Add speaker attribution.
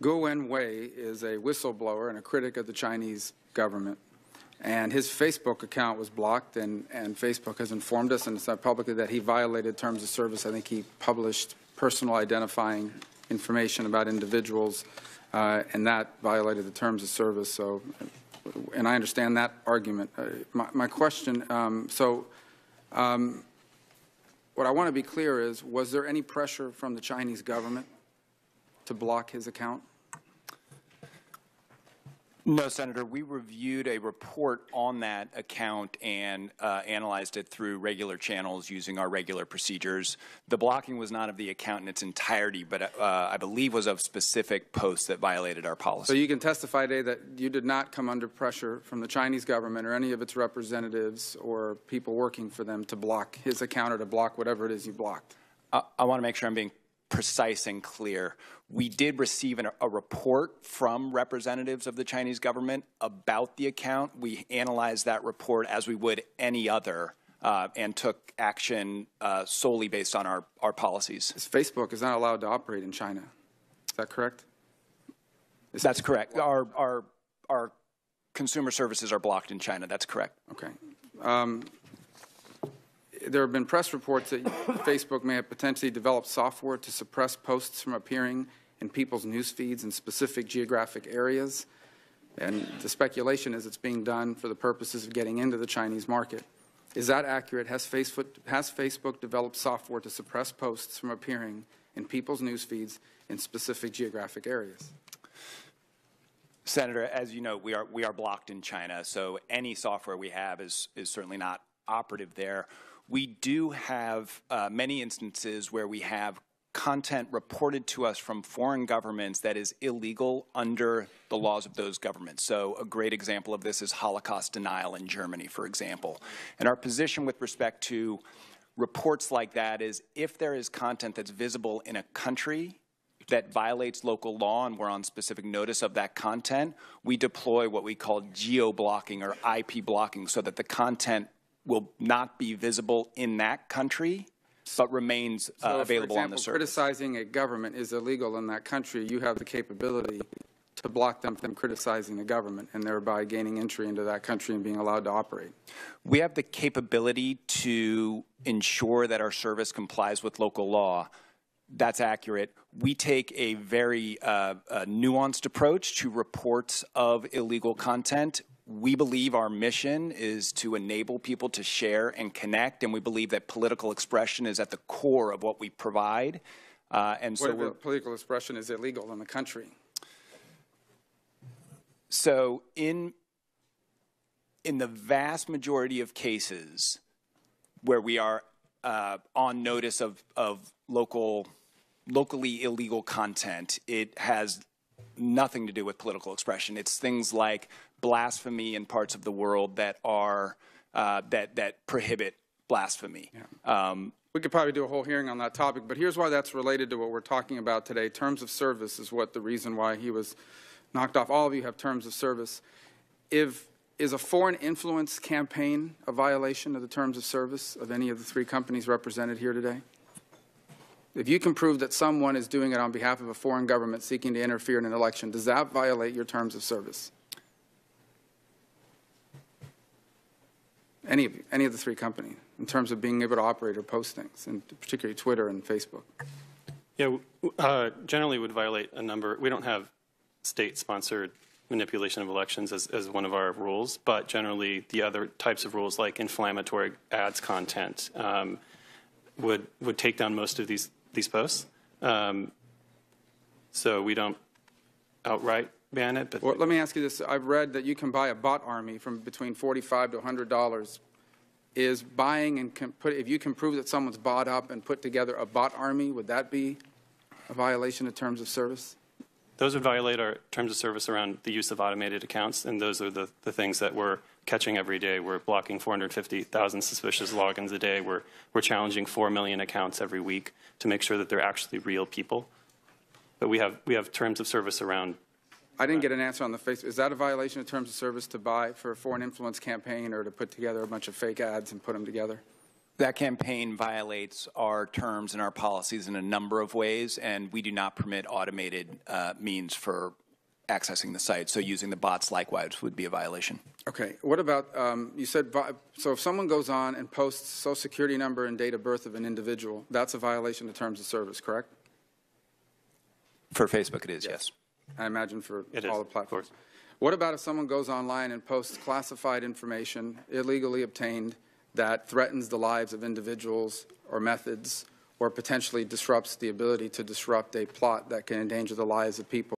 Speaker 1: Guo Wenwei is a whistleblower and a critic of the Chinese government. And his Facebook account was blocked, and Facebook has informed us and said publicly that he violated terms of service. I think he published personal identifying information about individuals, and that violated the terms of service. So, and I understand that argument. My question, what I want to be clear is, was there any pressure from the Chinese government to block his account?
Speaker 2: No, Senator. We reviewed a report on that account and analyzed it through regular channels using our regular procedures. The blocking was not of the account in its entirety, but I believe was of specific posts that violated our policy.
Speaker 1: So you can testify today that you did not come under pressure from the Chinese government or any of its representatives or people working for them to block his account or to block whatever it is you blocked?
Speaker 2: I want to make sure I'm being precise and clear. We did receive a report from representatives of the Chinese government about the account. We analyzed that report as we would any other and took action solely based on our policies.
Speaker 1: Facebook is not allowed to operate in China. Is that correct?
Speaker 2: That's correct. Our consumer services are blocked in China. That's correct.
Speaker 1: Okay. There have been press reports that Facebook may have potentially developed software to suppress posts from appearing in people's news feeds in specific geographic areas. And the speculation is it's being done for the purposes of getting into the Chinese market. Is that accurate? Has Facebook developed software to suppress posts from appearing in people's news feeds in specific geographic areas?
Speaker 2: Senator, as you know, we are blocked in China, so any software we have is certainly not operative there. We do have many instances where we have content reported to us from foreign governments that is illegal under the laws of those governments. So a great example of this is Holocaust denial in Germany, for example. And our position with respect to reports like that is if there is content that's visible in a country that violates local law and we're on specific notice of that content, we deploy what we call geo-blocking or IP blocking so that the content will not be visible in that country, but remains available on the service.
Speaker 1: Criticizing a government is illegal in that country. You have the capability to block them from criticizing the government and thereby gaining entry into that country and being allowed to operate.
Speaker 2: We have the capability to ensure that our service complies with local law. That's accurate. We take a very nuanced approach to reports of illegal content. We believe our mission is to enable people to share and connect, and we believe that political expression is at the core of what we provide. And so
Speaker 1: what if political expression is illegal in the country?
Speaker 2: So in the vast majority of cases where we are on notice of locally illegal content, it has nothing to do with political expression. It's things like blasphemy in parts of the world that are that prohibit blasphemy.
Speaker 1: Yeah. We could probably do a whole hearing on that topic, but here's why that's related to what we're talking about today. Terms of service is what the reason why he was knocked off. All of you have terms of service. Is a foreign influence campaign a violation of the terms of service of any of the three companies represented here today? If you can prove that someone is doing it on behalf of a foreign government seeking to interfere in an election, does that violate your terms of service? Any of the three companies, in terms of being able to operate or post things, and particularly Twitter and Facebook?
Speaker 3: Yeah, generally would violate a number. We don't have state-sponsored manipulation of elections as one of our rules, but generally the other types of rules like inflammatory ads content would take down most of these posts. So we don't outright ban it. But
Speaker 1: well, let me ask you this. I've read that you can buy a bot army from between $45 to $100. Is buying and if you can prove that someone's bought up and put together a bot army, would that be a violation of terms of service?
Speaker 3: Those would violate our terms of service around the use of automated accounts, and those are the things that we're catching every day. We're blocking 450,000 suspicious logins a day. We're challenging 4 million accounts every week to make sure that they're actually real people. But we have terms of service around.
Speaker 1: I didn't get an answer on the face. Is that a violation of terms of service to buy for a foreign influence campaign or to put together a bunch of fake ads and put them together?
Speaker 2: That campaign violates our terms and our policies in a number of ways, and we do not permit automated means for accessing the site. So using the bots likewise would be a violation.
Speaker 1: Okay. What about, you said, so if someone goes on and posts social security number and date of birth of an individual, that's a violation of terms of service, correct?
Speaker 2: For Facebook, it is, yes.
Speaker 1: I imagine for
Speaker 3: It
Speaker 1: all
Speaker 3: is,
Speaker 1: the platforms.
Speaker 3: of course.
Speaker 1: What about if someone goes online and posts classified information, illegally obtained, that threatens the lives of individuals or methods, or potentially disrupts the ability to disrupt a plot that can endanger the lives of people?